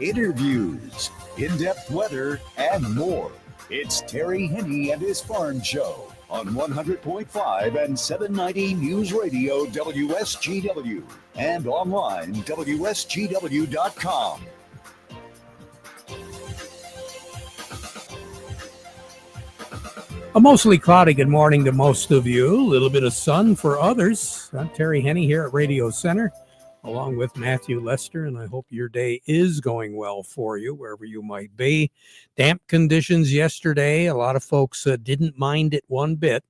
interviews, in-depth weather, and more. It's Terry Henne and his Farm Show on 100.5 and 790 News Radio WSGW and online WSGW.com. A mostly cloudy good morning to most of you. A little bit of sun for others. I'm Terry Henne here at Radio Center, along with Matthew Lester, and I hope your day is going well for you, wherever you might be. Damp conditions yesterday. A lot of folks didn't mind it one bit.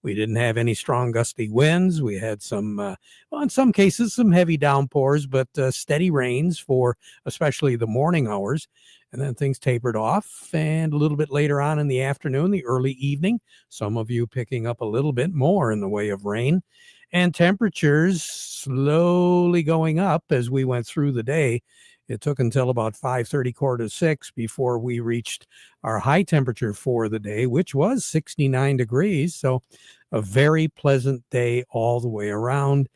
We didn't have any strong gusty winds. We had some, in some cases, some heavy downpours, but steady rains for especially the morning hours. And then things tapered off, and a little bit later on in the afternoon, the early evening, some of you picking up a little bit more in the way of rain. And temperatures slowly going up as we went through the day. It took until about 5:30, 5:45 before we reached our high temperature for the day, which was 69 degrees. So a very pleasant day all the way around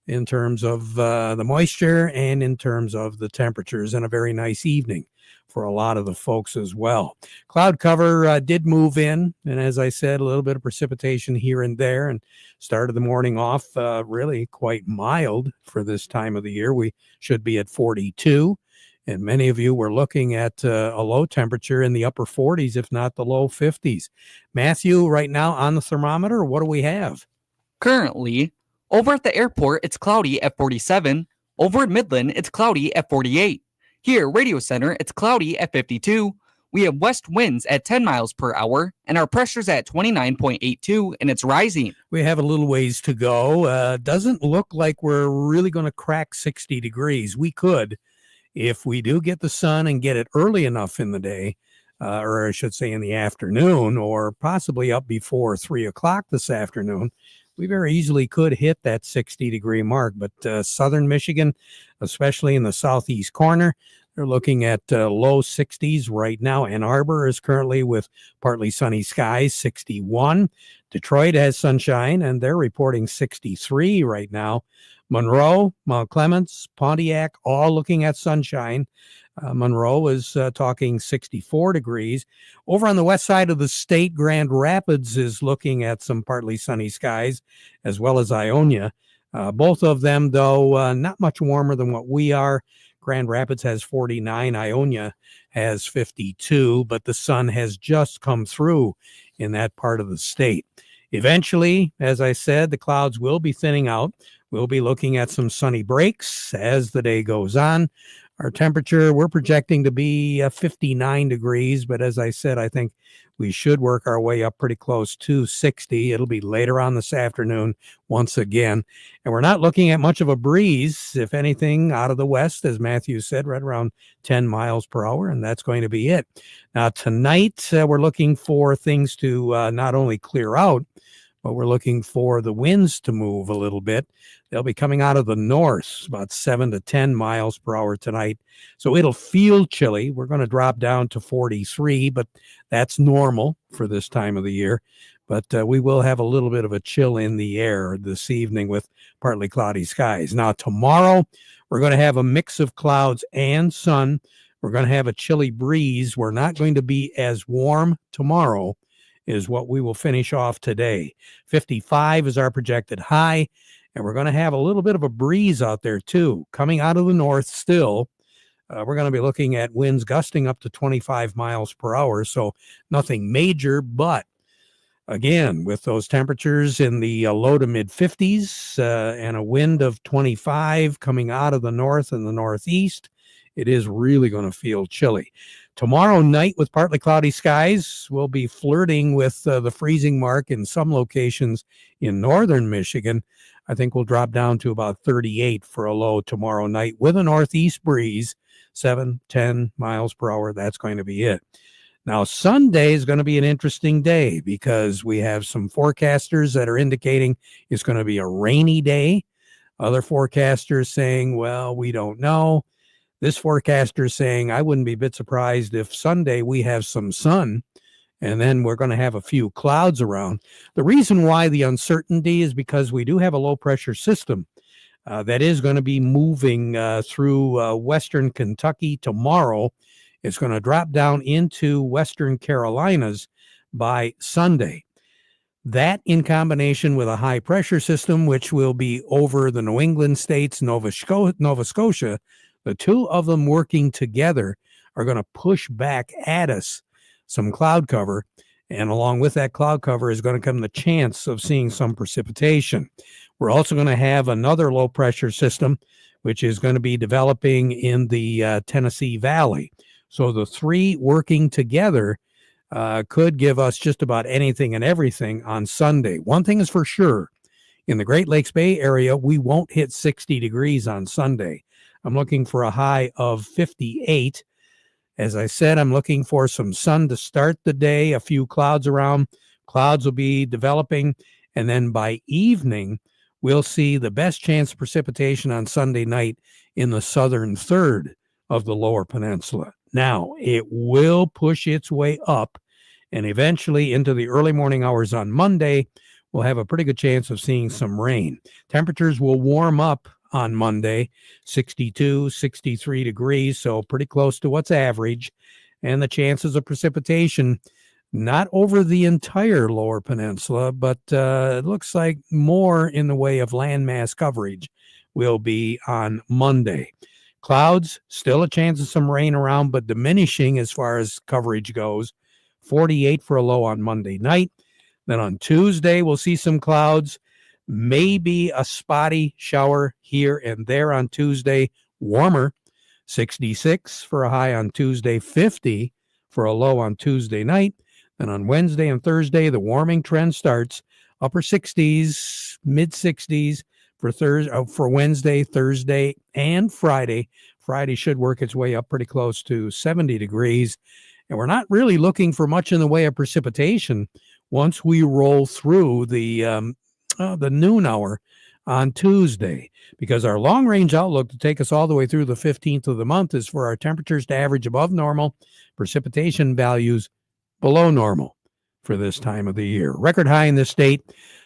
in terms of the moisture and in terms of the temperatures, and a very nice evening for a lot of the folks as well. Cloud cover did move in, and as I said, a little bit of precipitation here and there, and started the morning off really quite mild for this time of the year. We should be at 42, and many of you were looking at a low temperature in the upper 40s, if not the low 50s. Matthew, right now on the thermometer, what do we have? Currently, over at the airport, it's cloudy at 47. Over at Midland, it's cloudy at 48. Here, Radio Center, it's cloudy at 52. We have west winds at 10 miles per hour, and our pressure's at 29.82, and it's rising. We have a little ways to go. Doesn't look like we're really going to crack 60 degrees. We could, if we do get the sun and get it early enough in the day, or I should say in the afternoon, or possibly up before 3 o'clock this afternoon. We very easily could hit that 60-degree mark, but southern Michigan, especially in the southeast corner, they're looking at low 60s right now. Ann Arbor is currently with partly sunny skies, 61. Detroit has sunshine, and they're reporting 63 right now. Monroe, Mount Clemens, Pontiac, all looking at sunshine. Monroe is talking 64 degrees. Over on the west side of the state, Grand Rapids is looking at some partly sunny skies, as well as Ionia. Both of them, though, not much warmer than what we are. Grand Rapids has 49, Ionia has 52, but the sun has just come through in that part of the state. Eventually, as I said, the clouds will be thinning out. We'll be looking at some sunny breaks as the day goes on. Our temperature, we're projecting to be 59 degrees, but as I said, I think we should work our way up pretty close to 60. It'll be later on this afternoon once again. And we're not looking at much of a breeze, if anything, out of the west, as Matthew said, right around 10 miles per hour, and that's going to be it. Now, tonight, we're looking for things to not only clear out, but we're looking for the winds to move a little bit. They'll be coming out of the north, about 7 to 10 miles per hour tonight. So it'll feel chilly. We're going to drop down to 43, but that's normal for this time of the year. But we will have a little bit of a chill in the air this evening with partly cloudy skies. Now, tomorrow, we're going to have a mix of clouds and sun. We're going to have a chilly breeze. We're not going to be as warm tomorrow is what we will finish off today. 55 is our projected high, and we're going to have a little bit of a breeze out there too, coming out of the north still. We're going to be looking at winds gusting up to 25 miles per hour, so nothing major, but again, with those temperatures in the low to mid 50s and a wind of 25 coming out of the north and the northeast, it is really going to feel chilly. Tomorrow night with partly cloudy skies, we'll be flirting with the freezing mark in some locations in northern Michigan. I think we'll drop down to about 38 for a low tomorrow night with a northeast breeze, 7, 10 miles per hour. That's going to be it. Now, Sunday is going to be an interesting day because we have some forecasters that are indicating it's going to be a rainy day. Other forecasters saying, well, we don't know. This forecaster is saying, I wouldn't be a bit surprised if Sunday we have some sun, and then we're going to have a few clouds around. The reason why the uncertainty is because we do have a low-pressure system that is going to be moving through western Kentucky tomorrow. It's going to drop down into western Carolinas by Sunday. That in combination with a high pressure system, which will be over the New England states, Nova Scotia, the two of them working together are going to push back at us some cloud cover. And along with that cloud cover is going to come the chance of seeing some precipitation. We're also going to have another low pressure system, which is going to be developing in the Tennessee Valley. So the three working together could give us just about anything and everything on Sunday. One thing is for sure, in the Great Lakes Bay Area, we won't hit 60 degrees on Sunday. I'm looking for a high of 58. As I said, I'm looking for some sun to start the day, a few clouds around. Clouds will be developing, and then by evening, we'll see the best chance of precipitation on Sunday night in the southern third of the lower peninsula. Now, it will push its way up, and eventually into the early morning hours on Monday, we'll have a pretty good chance of seeing some rain. Temperatures will warm up on Monday, 62, 63 degrees, so pretty close to what's average, and the chances of precipitation not over the entire lower peninsula, but it looks like more in the way of landmass coverage will be on Monday. Clouds, still a chance of some rain around, but diminishing as far as coverage goes. 48 for a low on Monday night. Then on Tuesday, we'll see some clouds, maybe a spotty shower here and there on Tuesday. Warmer, 66 for a high on Tuesday, 50 for a low on Tuesday night. Then on Wednesday and Thursday, the warming trend starts. Upper 60s, mid 60s. For Wednesday, Thursday, and Friday. Friday should work its way up pretty close to 70 degrees. And we're not really looking for much in the way of precipitation once we roll through the noon hour on Tuesday, because our long-range outlook to take us all the way through the 15th of the month is for our temperatures to average above normal, precipitation values below normal for this time of the year. Record high in this state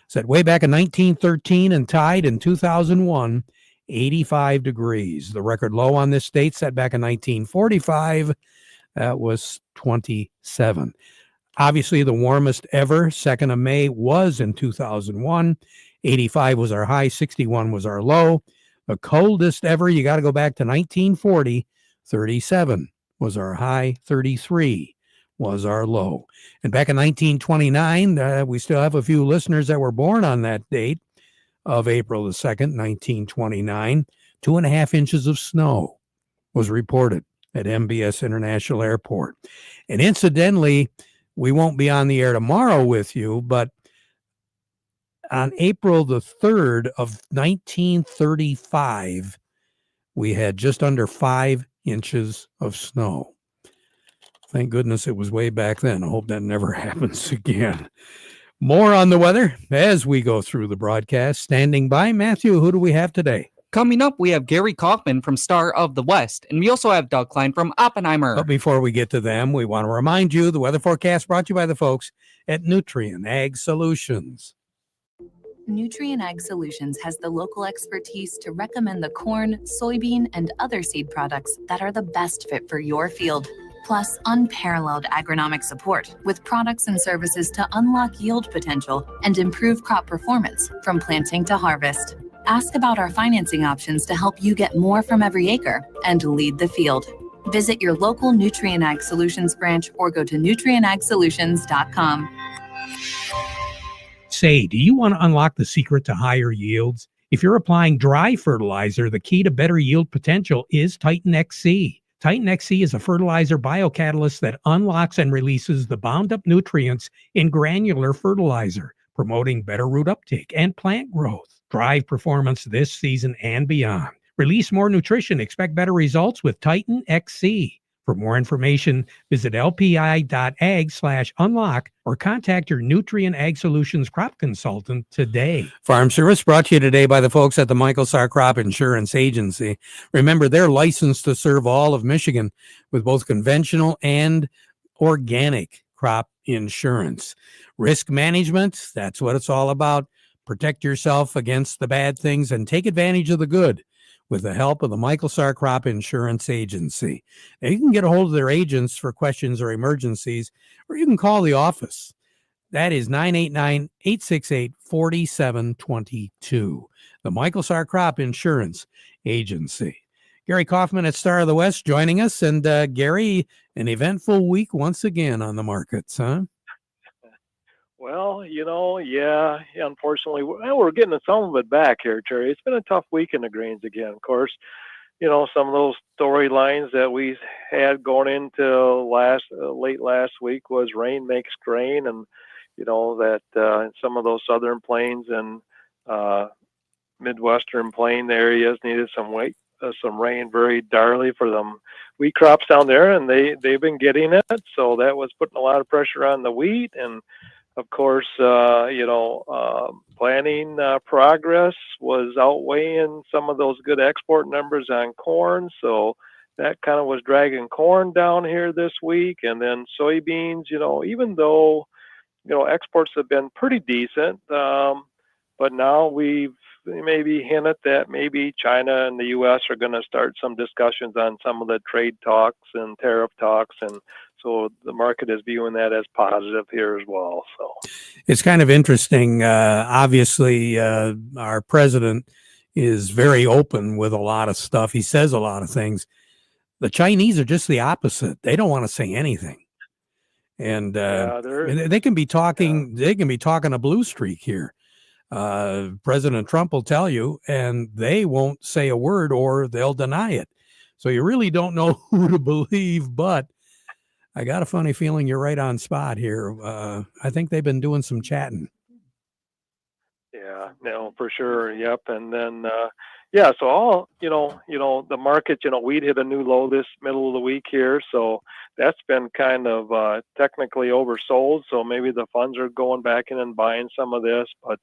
set way back in 1913 and tied in 2001, 85 degrees. The record low on this state set back in 1945, that was 27. Obviously, the warmest ever, 2nd of May, was in 2001. 85 was our high, 61 was our low. The coldest ever, you got to go back to 1940, 37 was our high, 33 was our low. And back in 1929, we still have a few listeners that were born on that date of April the 2nd, 1929. 2.5 inches of snow was reported at MBS International Airport. And incidentally, we won't be on the air tomorrow with you, but on April the 3rd of 1935, we had just under 5 inches of snow. Thank goodness it was way back then. I hope that never happens again. More on the weather as we go through the broadcast. Standing by, Matthew, who do we have today? Coming up, we have Gary Kaufman from Star of the West, and we also have Doug Klein from Oppenheimer. But before we get to them, we want to remind you the weather forecast brought to you by the folks at Nutrien Ag Solutions. Nutrien Ag Solutions has the local expertise to recommend the corn, soybean, and other seed products that are the best fit for your field. Plus, unparalleled agronomic support with products and services to unlock yield potential and improve crop performance from planting to harvest. Ask about our financing options to help you get more from every acre and lead the field. Visit your local Nutrien Ag Solutions branch or go to nutrienagsolutions.com. Say, do you want to unlock the secret to higher yields? If you're applying dry fertilizer, the key to better yield potential is Titan XC. Titan XC is a fertilizer biocatalyst that unlocks and releases the bound-up nutrients in granular fertilizer, promoting better root uptake and plant growth. Drive performance this season and beyond. Release more nutrition. Expect better results with Titan XC. For more information, visit lpi.ag/unlock or contact your Nutrien Ag Solutions crop consultant today. Farm Service brought to you today by the folks at the Michael Sarr Crop Insurance Agency. Remember, they're licensed to serve all of Michigan with both conventional and organic crop insurance. Risk management, that's what it's all about. Protect yourself against the bad things and take advantage of the good with the help of the Michael Sarr Crop Insurance Agency. Now, you can get a hold of their agents for questions or emergencies, or you can call the office. That is 989-868-4722. The Michael Sarr Crop Insurance Agency. Gary Kaufman at Star of the West joining us. And Gary, an eventful week once again on the markets, huh? Well, yeah, unfortunately, we're getting some of it back here, Terry. It's been a tough week in the grains again. Of course, some of those storylines that we had going into late last week was rain makes grain, and that some of those southern plains and Midwestern plain areas needed some rain very direly for them wheat crops down there, and they've been getting it. So that was putting a lot of pressure on the wheat, and of course, planting progress was outweighing some of those good export numbers on corn. So that kind of was dragging corn down here this week. And then soybeans, even though, exports have been pretty decent, but now we've maybe hinted that maybe China and the U.S. are going to start some discussions on some of the trade talks and tariff talks. And so the market is viewing that as positive here as well. So it's kind of interesting. Obviously, our president is very open with a lot of stuff. He says a lot of things. The Chinese are just the opposite. They don't want to say anything. And they can be talking. Yeah. They can be talking a blue streak here. President Trump will tell you, and they won't say a word or they'll deny it. So you really don't know who to believe, but I got a funny feeling you're right on spot here. I think they've been doing some chatting. Yeah, no, for sure. Yep. And then, so all, the market, wheat hit a new low this middle of the week here. So that's been kind of technically oversold. So maybe the funds are going back in and buying some of this. But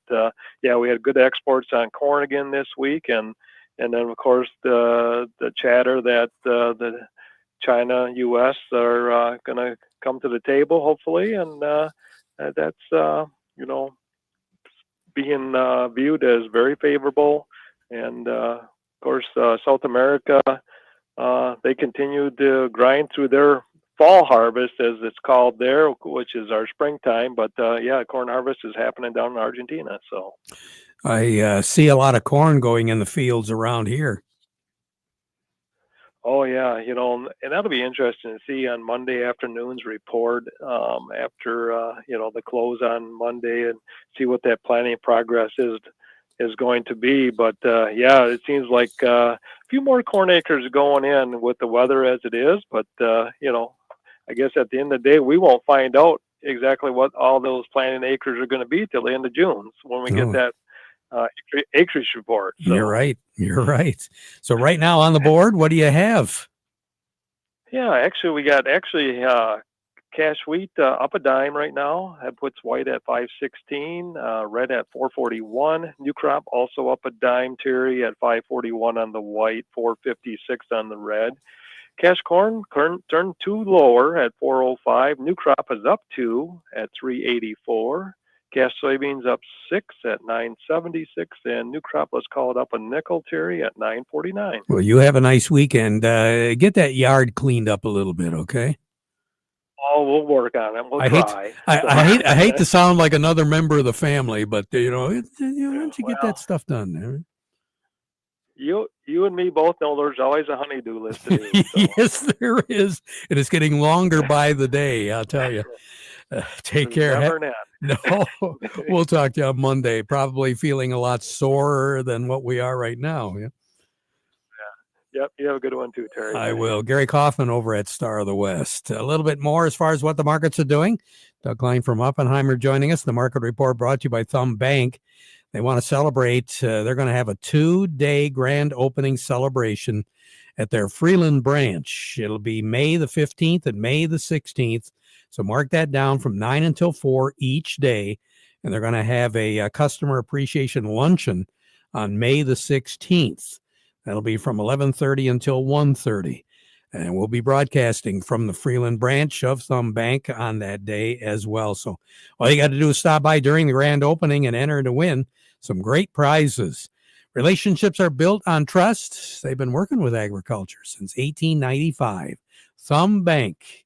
we had good exports on corn again this week. And then, of course, the chatter that the China, U.S. are going to come to the table, hopefully. And that's, being viewed as very favorable. And of course, South America, they continue to grind through their fall harvest, as it's called there, which is our springtime. But corn harvest is happening down in Argentina. So I see a lot of corn going in the fields around here. Oh yeah, and that'll be interesting to see on Monday afternoon's report after the close on Monday, and see what that planning progress is going to be. But it seems like a few more corn acres going in with the weather as it is. But I guess at the end of the day, we won't find out exactly what all those planting acres are going to be till the end of June when we get that acreage report. So. You're right. So right now on the board, what do you have? Yeah, actually, we got cash wheat up a dime right now. That puts white at 516, red at 441. New crop also up a dime, Terry, at 541 on the white, 456 on the red. Cash corn turned 2 lower at 405. New crop is up 2 at 384. Cash soybeans up 6 at 976, and new crop, let's call it up a nickel, Terry, at 949. Well, you have a nice weekend. Get that yard cleaned up a little bit, okay? Oh, we'll work on it. We'll try. I hate to sound like another member of the family, but why don't you get that stuff done there? You and me both know there's always a honey-do list to do. So. Yes, there is. And it's getting longer by the day, I'll tell you. Take care. No, we'll talk to you on Monday. Probably feeling a lot sorer than what we are right now. Yeah. Yep. You have a good one too, Terry. I will. Gary Kaufman over at Star of the West. A little bit more as far as what the markets are doing. Doug Klein from Oppenheimer joining us. The market report brought to you by Thumb Bank. They want to celebrate. They're going to have a 2-day grand opening celebration at their Freeland branch. It'll be May the 15th and May the 16th. So mark that down from 9 until 4 each day. And they're going to have a customer appreciation luncheon on May the 16th. That'll be from 11:30 until 1:30. And we'll be broadcasting from the Freeland branch of Thumb Bank on that day as well. So all you got to do is stop by during the grand opening and enter to win some great prizes. Relationships are built on trust. They've been working with agriculture since 1895. Thumb Bank.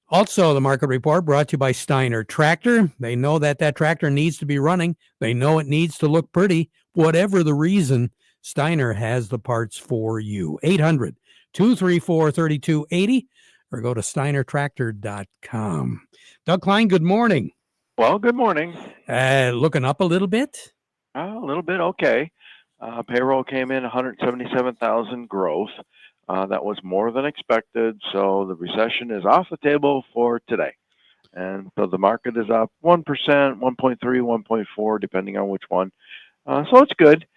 Also, the market report brought to you by Steiner Tractor. They know that tractor needs to be running. They know it needs to look pretty. Whatever the reason, Steiner has the parts for you. 800-234-3280 or go to steinertractor.com. Doug Klein, good morning. Well, good morning. Looking up a little bit? A little bit, okay. Payroll came in 177,000 growth. That was more than expected, so the recession is off the table for today. And so the market is up 1%, 1.3, 1.4, depending on which one. So it's good.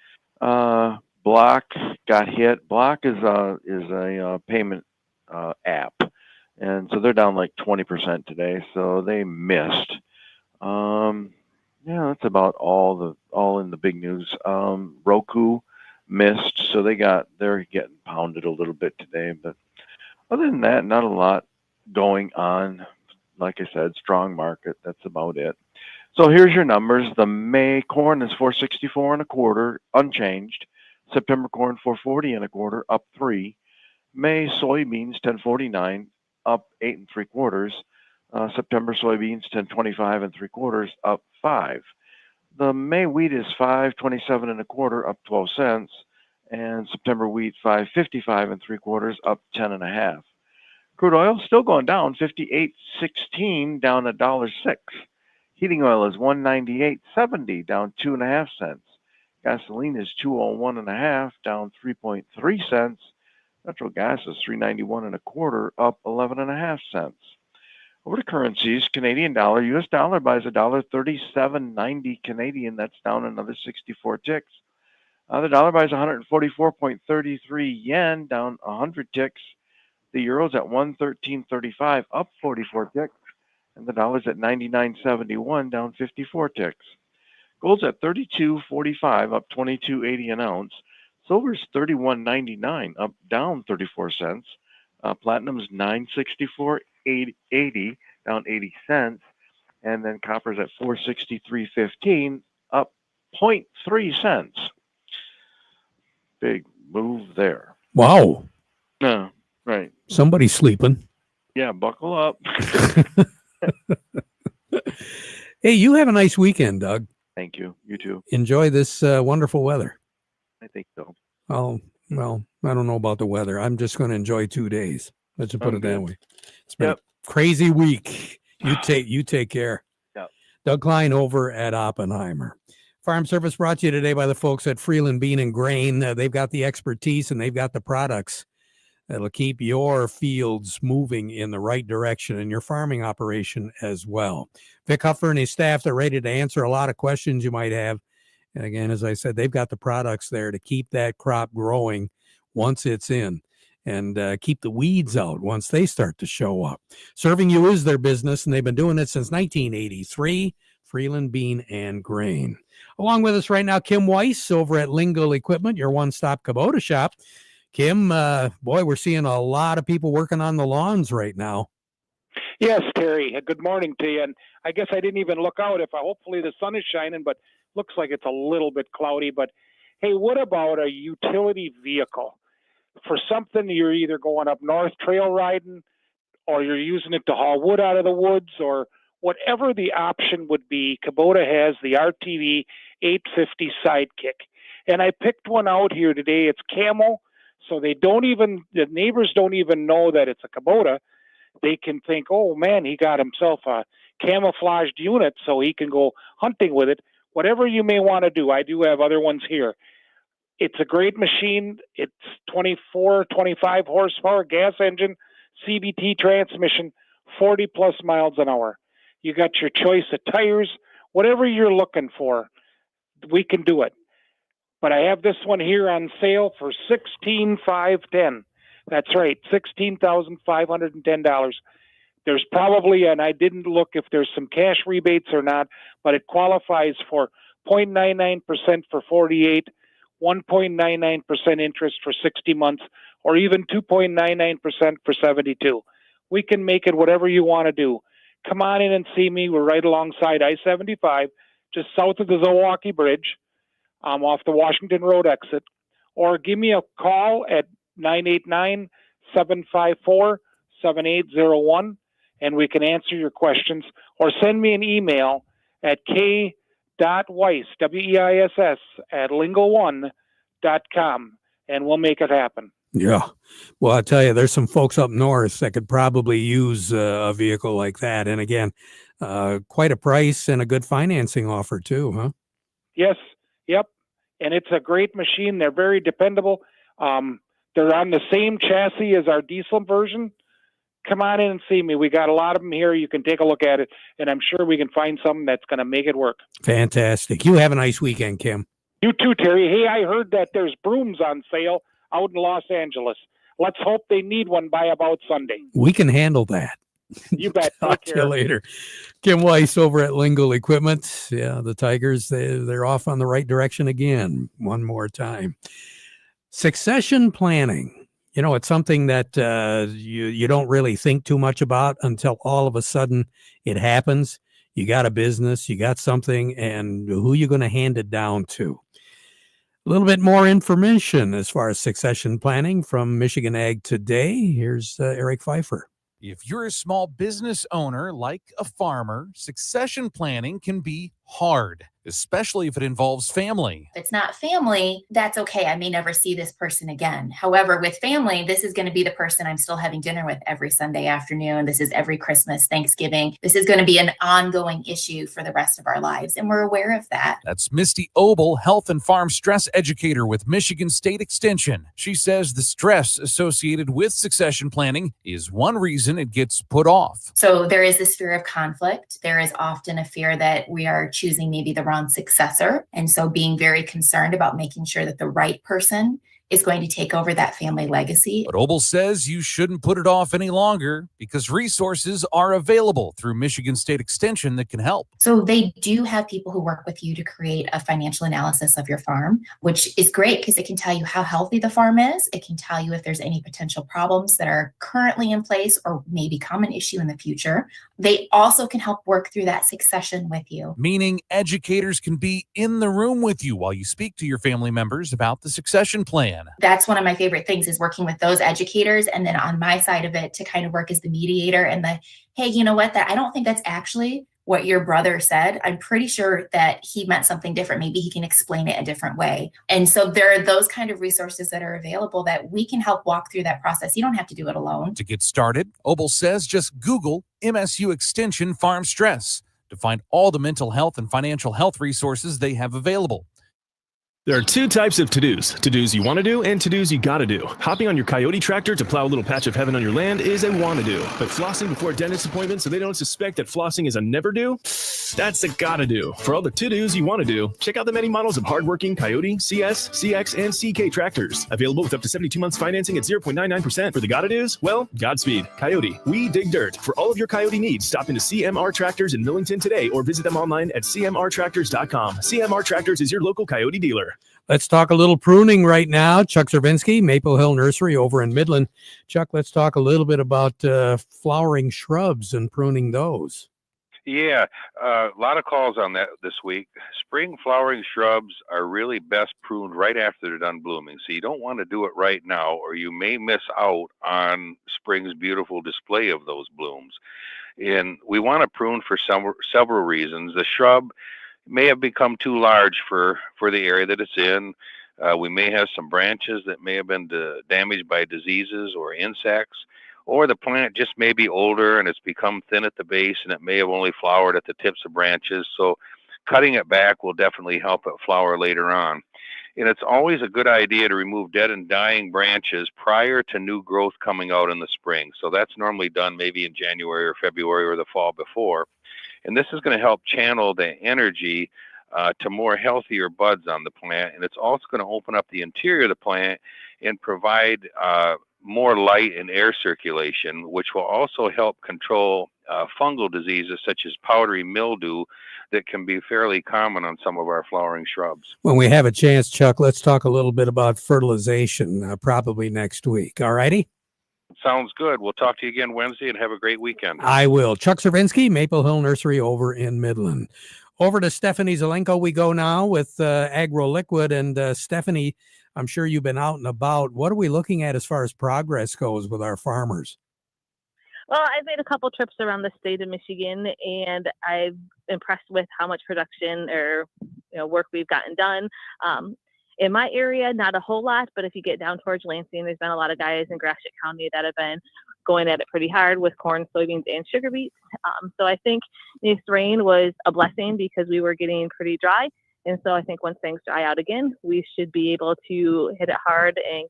Block got hit. Block is a payment app, and so they're down like 20% today. So they missed. Yeah, that's about all in the big news. Roku missed, so they're getting pounded a little bit today. But other than that, not a lot going on. Like I said, strong market. That's about it. So here's your numbers. The May corn is 464 1/4, unchanged. September corn 440 1/4, up 3. May soybeans 1049, up 8 3/4. September soybeans 1025 3/4, up 5. The May wheat is 527 1/4, up 12 cents, and September wheat 555 3/4, up 10 1/2. Crude oil still going down, 58.16, down $1.06. Heating oil is 198.70, down 2.5 cents. Gasoline is 201 1/2, down 3.3 cents. Natural gas is 391 1/4, up 11 1/2 cents. Over to currencies, Canadian dollar, U.S. dollar buys $1.3790 Canadian. That's down another 64 ticks. The dollar buys 144.33 yen, down 100 ticks. The euro's at 113.35, up 44 ticks. And the dollar's at 99.71, down 54 ticks. Gold's at 32.45, up 22.80 an ounce. Silver's 31.99, up down 34 cents. Platinum's 964.80, down 80 cents. And then copper's at 463.15, up 0.3 cents. Big move there. Wow. Right. Somebody's sleeping. Yeah, buckle up. Hey, you have a nice weekend, Doug. Thank you. You too. Enjoy this wonderful weather. I think so. Oh, well, I don't know about the weather. I'm just going to enjoy 2 days. Let's just put it that way. It's been a crazy week. You take care. Yep. Doug Klein over at Oppenheimer. Farm Service brought to you today by the folks at Freeland Bean and Grain. They've got the expertise and they've got the products that'll keep your fields moving in the right direction and your farming operation as well. Vic Huffer and his staff, they're ready to answer a lot of questions you might have. And again, as I said, they've got the products there to keep that crop growing once it's in and keep the weeds out once they start to show up. Serving you is their business, and they've been doing it since 1983, Freeland Bean and Grain. Along with us right now, Kim Weiss over at Lingle Equipment, your one-stop Kubota shop. Kim, boy, we're seeing a lot of people working on the lawns right now. Yes, Terry. Good morning to you. And I guess I didn't even look out. Hopefully the sun is shining, but looks like it's a little bit cloudy. But hey, what about a utility vehicle? For something you're either going up north trail riding, or you're using it to haul wood out of the woods, or whatever the option would be, Kubota has the RTV 850 Sidekick. And I picked one out here today. It's camo. So the neighbors don't even know that it's a Kubota. They can think, oh man, he got himself a camouflaged unit so he can go hunting with it. Whatever you may want to do. I do have other ones here. It's a great machine. It's 24, 25 horsepower, gas engine, CVT transmission, 40 plus miles an hour. You got your choice of tires, whatever you're looking for, we can do it. But I have this one here on sale for $16,510. That's right, $16,510. There's probably, and I didn't look if there's some cash rebates or not, but it qualifies for 0.99% for 48, 1.99% interest for 60 months, or even 2.99% for 72. We can make it whatever you want to do. Come on in and see me. We're right alongside I-75, just south of the Milwaukee Bridge, off the Washington Road exit. Or give me a call at 989-754-7801, and we can answer your questions. Or send me an email at k.weiss, W-E-I-S-S, at lingo1.com, and we'll make it happen. Yeah. Well, I tell you, there's some folks up north that could probably use a vehicle like that. And again, quite a price and a good financing offer too, huh? Yes. Yep. And it's a great machine. They're very dependable. They're on the same chassis as our diesel version. Come on in and see me. We got a lot of them here. You can take a look at it, and I'm sure we can find something that's going to make it work. Fantastic. You have a nice weekend, Kim. You too, Terry. Hey, I heard that there's brooms on sale out in Los Angeles. Let's hope they need one by about Sunday. We can handle that. You bet. Talk to you later. Kim Weiss over at Lingle Equipment. Yeah, the Tigers, they're off on the right direction again. One more time. Succession planning. You know, it's something that you don't really think too much about until all of a sudden it happens. You got a business, you got something, and who are you going to hand it down to? A little bit more information as far as succession planning from Michigan Ag Today. Here's Eric Pfeiffer. If you're a small business owner like a farmer, succession planning can be hard, especially if it involves family. If it's not family, that's okay. I may never see this person again. However, with family, this is going to be the person I'm still having dinner with every Sunday afternoon. This is every Christmas, Thanksgiving. This is going to be an ongoing issue for the rest of our lives, and we're aware of that. That's Misty Obel, health and farm stress educator with Michigan State Extension. She says the stress associated with succession planning is one reason it gets put off. So there is this fear of conflict. There is often a fear that we are choosing maybe the wrong successor. And so being very concerned about making sure that the right person is going to take over that family legacy. But Obel says you shouldn't put it off any longer because resources are available through Michigan State Extension that can help. So they do have people who work with you to create a financial analysis of your farm, which is great because it can tell you how healthy the farm is. It can tell you if there's any potential problems that are currently in place or may become an issue in the future. They also can help work through that succession with you. Meaning educators can be in the room with you while you speak to your family members about the succession plan. That's one of my favorite things is working with those educators. And then on my side of it to kind of work as the mediator and the, hey, you know what, that I don't think that's actually what your brother said. I'm pretty sure that he meant something different. Maybe he can explain it a different way. And so there are those kind of resources that are available that we can help walk through that process. You don't have to do it alone. To get started, Obel says just Google MSU Extension Farm Stress to find all the mental health and financial health resources they have available. There are two types of to-dos. To-dos you want to do and to-dos you gotta do. Hopping on your Coyote tractor to plow a little patch of heaven on your land is a want to do. But flossing before a dentist appointment so they don't suspect that flossing is a never do? That's a gotta do. For all the to-dos you want to do, check out the many models of hardworking Coyote, CS, CX, and CK tractors. Available with up to 72 months financing at 0.99%. For the gotta do's, well, Godspeed. Coyote, we dig dirt. For all of your Coyote needs, stop into CMR Tractors in Millington today or visit them online at cmrtractors.com. CMR Tractors is your local Coyote dealer. Let's talk a little pruning right now. Chuck Zervinsky, Maple Hill Nursery over in Midland. Chuck, let's talk a little bit about flowering shrubs and pruning those. Yeah, a lot of calls on that this week. Spring flowering shrubs are really best pruned right after they're done blooming. So you don't want to do it right now or you may miss out on spring's beautiful display of those blooms. And we want to prune for several reasons. The shrub may have become too large for the area that it's in. We may have some branches that may have been damaged by diseases or insects, or the plant just may be older and it's become thin at the base and it may have only flowered at the tips of branches. So cutting it back will definitely help it flower later on. And it's always a good idea to remove dead and dying branches prior to new growth coming out in the spring. So that's normally done maybe in January or February or the fall before. And this is going to help channel the energy to more healthier buds on the plant. And it's also going to open up the interior of the plant and provide more light and air circulation, which will also help control fungal diseases such as powdery mildew that can be fairly common on some of our flowering shrubs. When we have a chance, Chuck, let's talk a little bit about fertilization, probably next week. All righty? Sounds good. We'll talk to you again Wednesday and have a great weekend. I will. Chuck Cervinsky, Maple Hill Nursery over in Midland. Over to Stephanie Zelenko we go now with AgroLiquid. And Stephanie, I'm sure you've been out and about. What are we looking at as far as progress goes with our farmers? Well, I've made a couple trips around the state of Michigan, and I've impressed with how much production or work we've gotten done. In my area, not a whole lot, but if you get down towards Lansing, there's been a lot of guys in Gratiot County that have been going at it pretty hard with corn, soybeans, and sugar beets. So I think this rain was a blessing because we were getting pretty dry. And so I think once things dry out again, we should be able to hit it hard and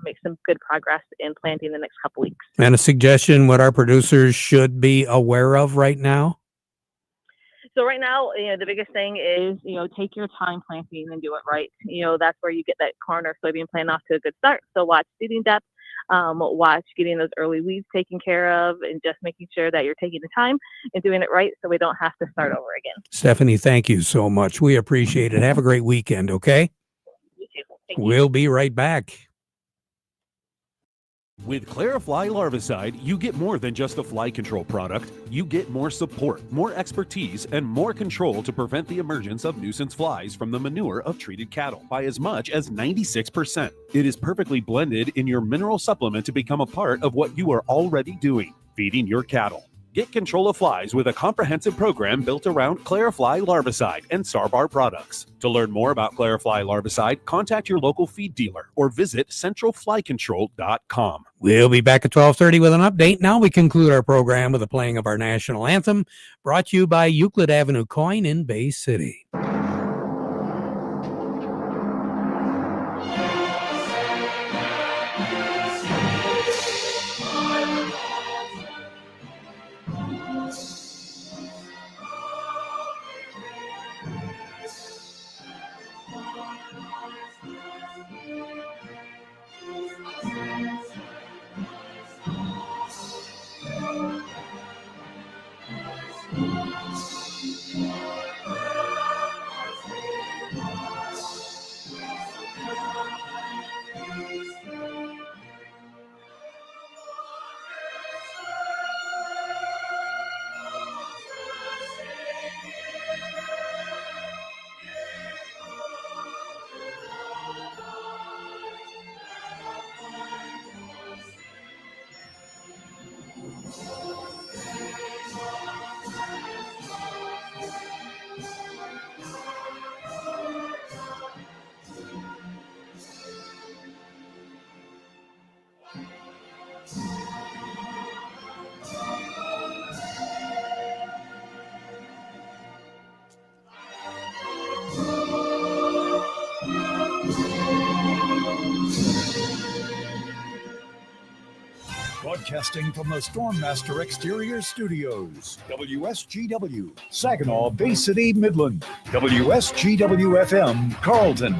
make some good progress in planting the next couple weeks. And a suggestion what our producers should be aware of right now? So right now, the biggest thing is, take your time planting and do it right. That's where you get that corn or soybean plant off to a good start. So watch seeding depth, watch getting those early weeds taken care of, and just making sure that you're taking the time and doing it right so we don't have to start over again. Stephanie, thank you so much. We appreciate it. Have a great weekend, okay? You too. Thank you. We'll be right back. With Clarifly Larvicide, you get more than just a fly control product. You get more support, more expertise, and more control to prevent the emergence of nuisance flies from the manure of treated cattle by as much as 96%. It is perfectly blended in your mineral supplement to become a part of what you are already doing, feeding your cattle. Get control of flies with a comprehensive program built around Clarifly Larvicide and Starbar products. To learn more about Clarifly Larvicide, contact your local feed dealer or visit centralflycontrol.com. We'll be back at 12:30 with an update. Now we conclude our program with the playing of our national anthem, brought to you by Euclid Avenue Coin in Bay City. Broadcasting from the Stormmaster Exterior Studios, WSGW, Saginaw, Bay City, Midland, WSGW-FM, Carlton,